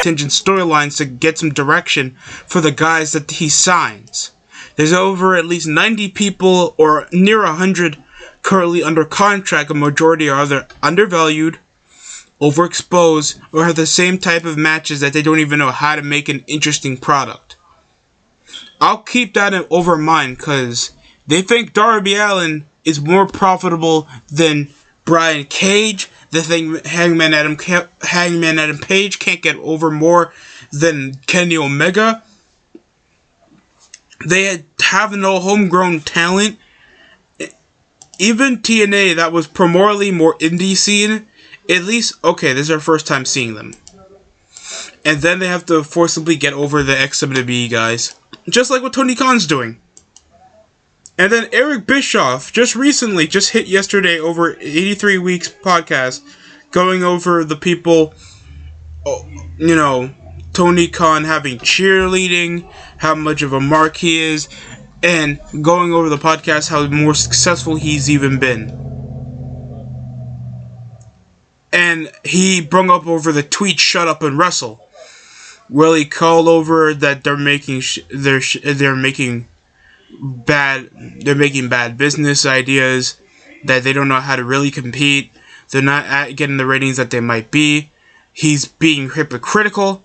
contingent storylines to get some direction for the guys that he signs. There's over at least 90 people or near 100 currently under contract. A majority are either undervalued, overexposed, or have the same type of matches that they don't even know how to make an interesting product. I'll keep that over mind because they think Darby Allin is more profitable than Brian Cage. They think Hangman Adam Page can't get over more than Kenny Omega. They have no homegrown talent. Even TNA, that was primarily more indie scene, at least, okay, this is our first time seeing them. And then they have to forcibly get over the XWE guys. Just like what Tony Khan's doing. And then Eric Bischoff, just hit yesterday over 83 Weeks podcast, going over the people, Tony Khan having cheerleading, how much of a mark he is, and going over the podcast how more successful he's even been. And he brung up over the tweet "Shut Up and Wrestle," where he called over that they're making bad business ideas, that they don't know how to really compete, they're not getting the ratings that they might be. He's being hypocritical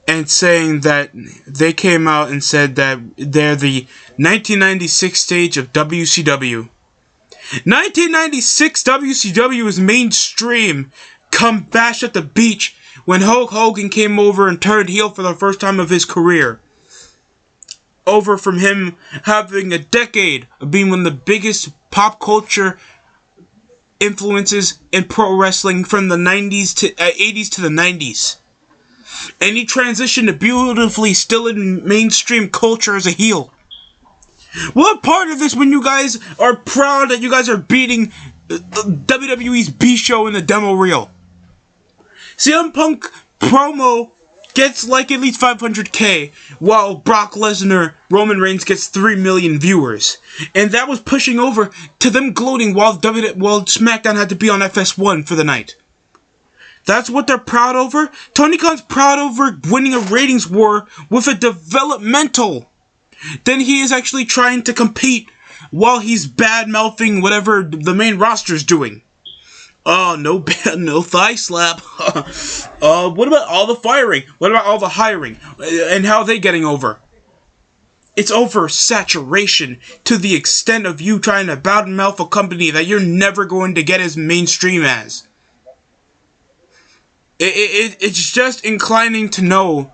and saying that they came out and said that they're the 1996 stage of WCW. 1996 WCW was mainstream come Bash at the Beach when Hulk Hogan came over and turned heel for the first time of his career. Over from him having a decade of being one of the biggest pop culture influences in pro wrestling from the 80s to the 90s. And he transitioned beautifully still in mainstream culture as a heel. What part of this when you guys are proud that you guys are beating WWE's B-Show in the demo reel? CM Punk promo gets like at least 500k, while Brock Lesnar, Roman Reigns gets 3 million viewers. And that was pushing over to them gloating while SmackDown had to be on FS1 for the night. That's what they're proud over? Tony Khan's proud over winning a ratings war with a developmental. Then he is actually trying to compete while he's bad-mouthing whatever the main roster's doing. Oh, no thigh slap. What about all the firing? What about all the hiring? And how are they getting over? It's oversaturation to the extent of you trying to badmouth a company that you're never going to get as mainstream as. It's just inclining to know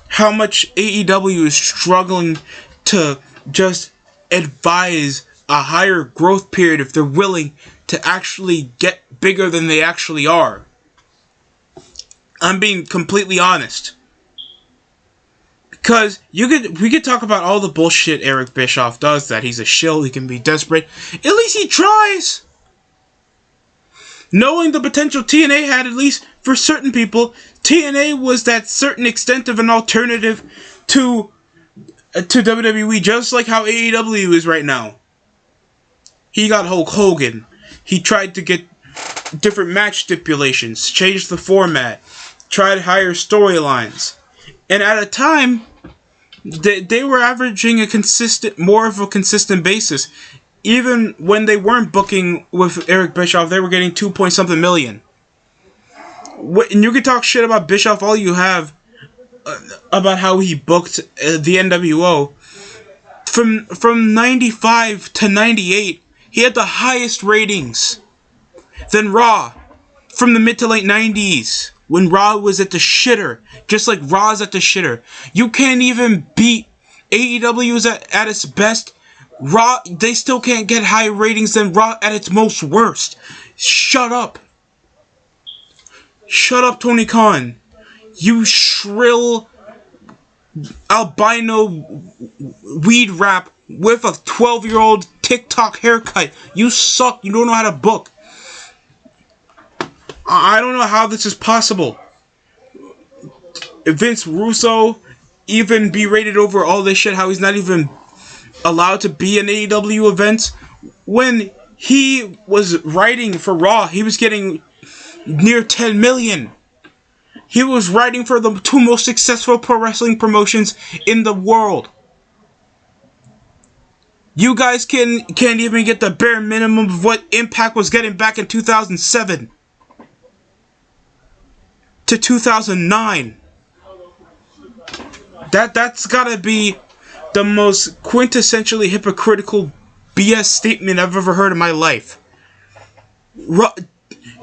how much AEW is struggling to just advise a higher growth period if they're willing to actually get bigger than they actually are. I'm being completely honest. Because we could talk about all the bullshit Eric Bischoff does, that he's a shill, he can be desperate. At least he tries! Knowing the potential TNA had, at least for certain people, TNA was that certain extent of an alternative to WWE, just like how AEW is right now. He got Hulk Hogan. He tried to get different match stipulations, changed the format, tried higher storylines. And at a time, they were averaging more of a consistent basis. Even when they weren't booking with Eric Bischoff, they were getting 2-point-something million. And you can talk shit about Bischoff all you have about how he booked the NWO. From 95 to 98, he had the highest ratings than Raw. From the mid to late 90s, when Raw was at the shitter, just like Raw's at the shitter. You can't even beat AEW's at its best. Raw, they still can't get higher ratings than Raw at its most worst. Shut up. Shut up, Tony Khan. You shrill albino weed rap with a 12-year-old TikTok haircut. You suck. You don't know how to book. I don't know how this is possible. Vince Russo even berated over all this shit, how he's not even allowed to be in AEW events. When he was writing for Raw, he was getting near 10 million. He was writing for the two most successful pro wrestling promotions in the world. You guys can't even get the bare minimum of what Impact was getting back in 2007 to 2009. That's gotta be the most quintessentially hypocritical BS statement I've ever heard in my life.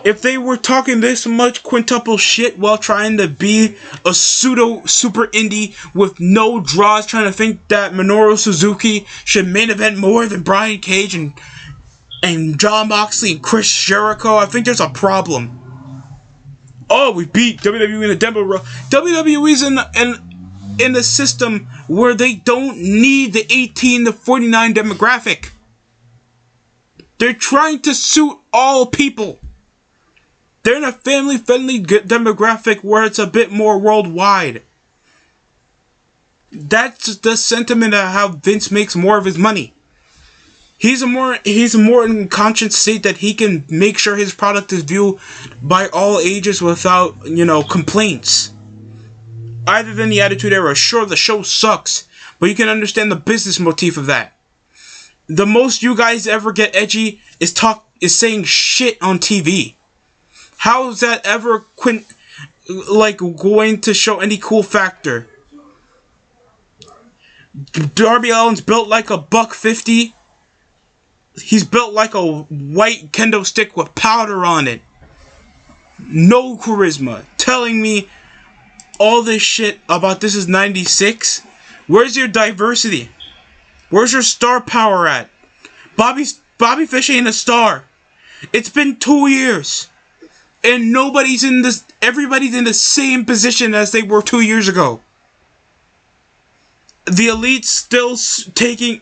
If they were talking this much quintuple shit while trying to be a pseudo super indie with no draws, trying to think that Minoru Suzuki should main event more than Brian Cage and Jon Moxley and Chris Jericho, I think there's a problem. Oh, we beat WWE in the demo row. WWE's in a system where they don't need the 18 to 49 demographic. They're trying to suit all people. They're in a family-friendly demographic where it's a bit more worldwide. That's the sentiment of how Vince makes more of his money. He's more in conscious state that he can make sure his product is viewed by all ages without, complaints. Other than the Attitude Era, sure, the show sucks, but you can understand the business motif of that. The most you guys ever get edgy is saying shit on TV. How is that ever going to show any cool factor? Darby Allin's built like a $150. He's built like a white kendo stick with powder on it. No charisma. Telling me all this shit about this is 96? Where's your diversity? Where's your star power at? Bobby Fish ain't a star. It's been 2 years. And everybody's in the same position as they were 2 years ago. The Elite's still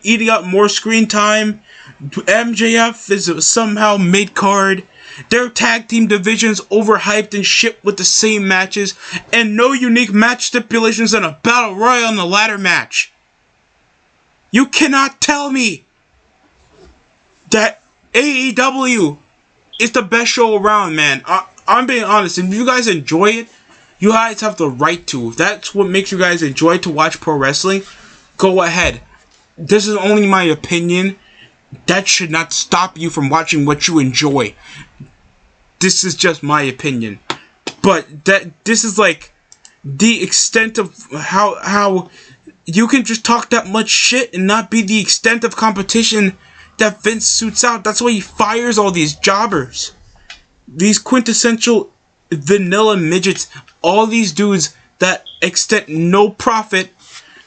eating up more screen time. MJF is somehow mid-card. Their tag team division's overhyped and shit with the same matches. And no unique match stipulations and a battle royal in the ladder match. You cannot tell me that AEW is the best show around, man. I'm being honest. If you guys enjoy it, you guys have the right to. If that's what makes you guys enjoy to watch pro wrestling, go ahead. This is only my opinion. That should not stop you from watching what you enjoy. This is just my opinion. But this is like the extent of how you can just talk that much shit and not be the extent of competition that Vince suits out. That's why he fires all these jobbers. These quintessential vanilla midgets, all these dudes that extend no profit,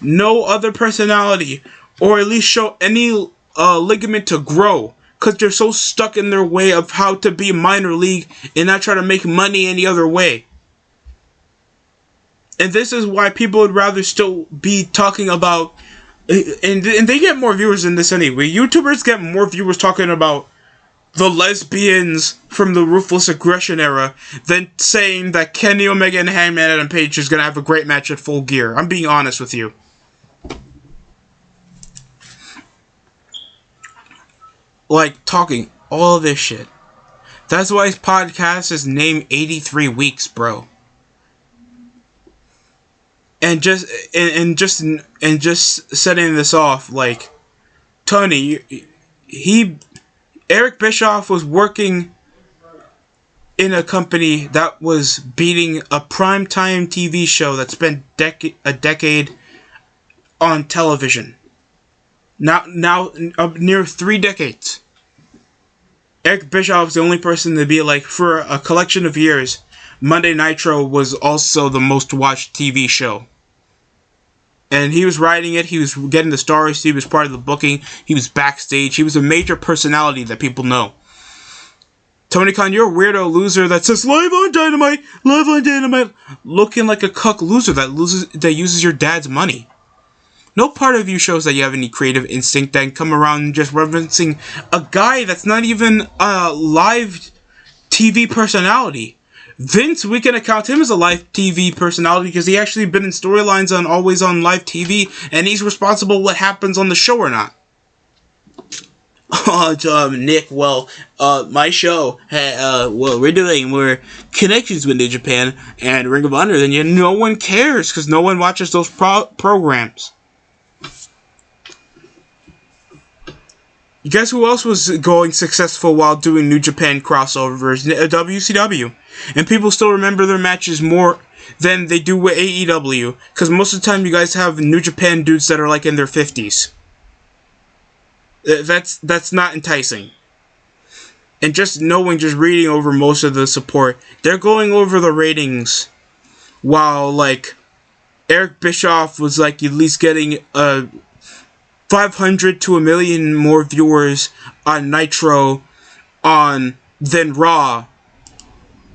no other personality, or at least show any ligament to grow, because they're so stuck in their way of how to be minor league and not try to make money any other way. And this is why people would rather still be talking about, and they get more viewers than this anyway. YouTubers get more viewers talking about the lesbians from the Ruthless Aggression era than saying that Kenny Omega and Hangman Adam Page is going to have a great match at Full Gear. I'm being honest with you. Like, talking all this shit. That's why his podcast is named 83 Weeks, bro. And just setting this off, like, Tony, Eric Bischoff was working in a company that was beating a primetime TV show that spent a decade on television. Now near 3 decades. Eric Bischoff is the only person to be like, for a collection of years, Monday Nitro was also the most watched TV show. And he was writing it, he was getting the stars, he was part of the booking, he was backstage, he was a major personality that people know. Tony Khan, you're a weirdo loser that says, live on Dynamite, looking like a cuck loser that uses your dad's money. No part of you shows that you have any creative instinct that can come around and just referencing a guy that's not even a live TV personality. Vince, we can account him as a live TV personality because he actually been in storylines on Always on live TV, and he's responsible what happens on the show or not. Nick, my show, we're connections with New Japan and Ring of Honor, then no one cares because no one watches those programs. Guess who else was going successful while doing New Japan crossovers? WCW. And people still remember their matches more than they do with AEW. Because most of the time you guys have New Japan dudes that are like in their 50s. That's not enticing. And just reading over most of the support, they're going over the ratings. While like Eric Bischoff was like at least getting 500 to 1 million more viewers on Nitro than Raw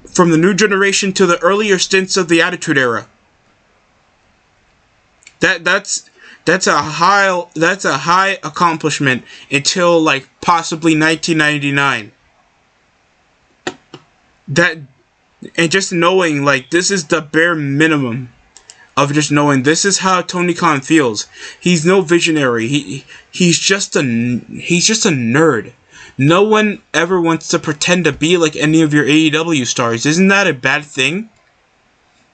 from the new generation to the earlier stints of the Attitude Era. That's a high accomplishment until like possibly 1999. And just knowing like this is the bare minimum of just knowing this is how Tony Khan feels. He's no visionary. He's just a nerd. No one ever wants to pretend to be like any of your AEW stars. Isn't that a bad thing?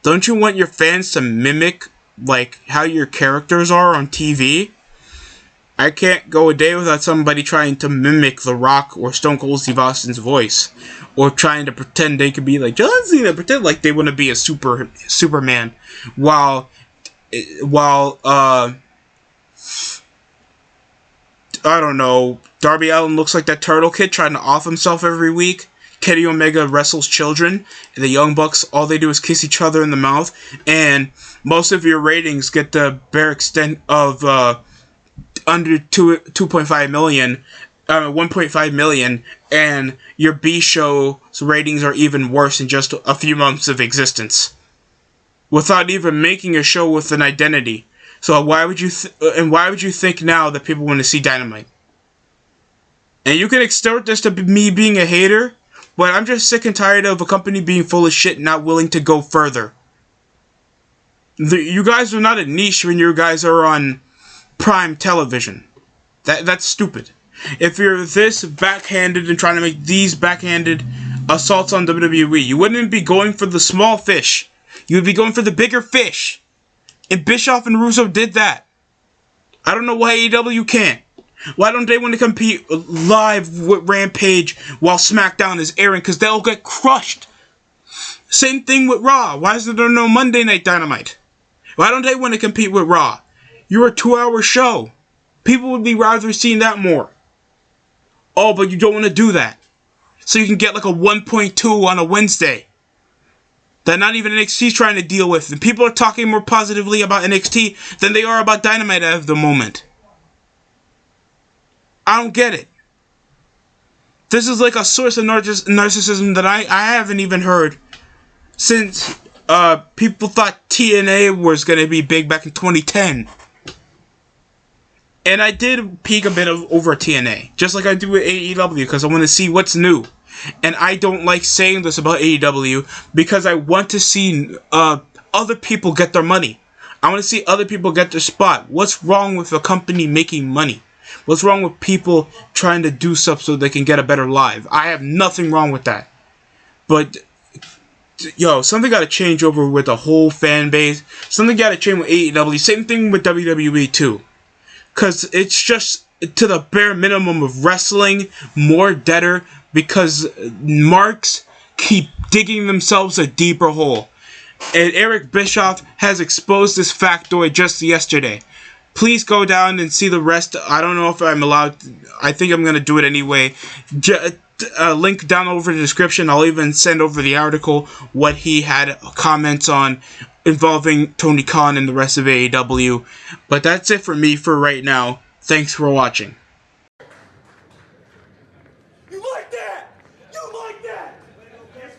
Don't you want your fans to mimic like how your characters are on TV? I can't go a day without somebody trying to mimic The Rock or Stone Cold Steve Austin's voice, or trying to pretend they could be like John Cena, pretend like they want to be a Superman, while I don't know, Darby Allin looks like that turtle kid trying to off himself every week. Kenny Omega wrestles children, and the Young Bucks, all they do is kiss each other in the mouth, and most of your ratings get the bare extent of under 2.5 million, 1.5 million, and your B show's ratings are even worse in just a few months of existence, without even making a show with an identity. So why would you think now that people want to see Dynamite? And you can extort this to me being a hater, but I'm just sick and tired of a company being full of shit and not willing to go further. You guys are not a niche when you guys are on prime television. That's stupid. If you're this backhanded and trying to make these backhanded assaults on WWE, you wouldn't be going for the small fish. You would be going for the bigger fish. And Bischoff and Russo did that. I don't know why AEW can't. Why don't they want to compete live with Rampage while SmackDown is airing? Because they'll get crushed. Same thing with Raw. Why is there no Monday Night Dynamite? Why don't they want to compete with Raw? You're a 2-hour show. People would be rather seeing that more. Oh, but you don't want to do that. So you can get like a 1.2 on a Wednesday. That not even NXT's trying to deal with. And people are talking more positively about NXT than they are about Dynamite at the moment. I don't get it. This is like a source of narcissism that I haven't even heard since people thought TNA was going to be big back in 2010. And I did peek a bit over TNA, just like I do with AEW, because I want to see what's new. And I don't like saying this about AEW, because I want to see other people get their money. I want to see other people get their spot. What's wrong with a company making money? What's wrong with people trying to do stuff so they can get a better live? I have nothing wrong with that. But, something got to change over with the whole fan base. Something got to change with AEW. Same thing with WWE too. Because it's just to the bare minimum of wrestling, more deader, because marks keep digging themselves a deeper hole. And Eric Bischoff has exposed this factoid just yesterday. Please go down and see the rest. I don't know if I'm allowed. I think I'm going to do it anyway. Link down over in the description. I'll even send over the article, what he had comments on involving Tony Khan and the rest of AEW. But that's it for me for right now. Thanks for watching.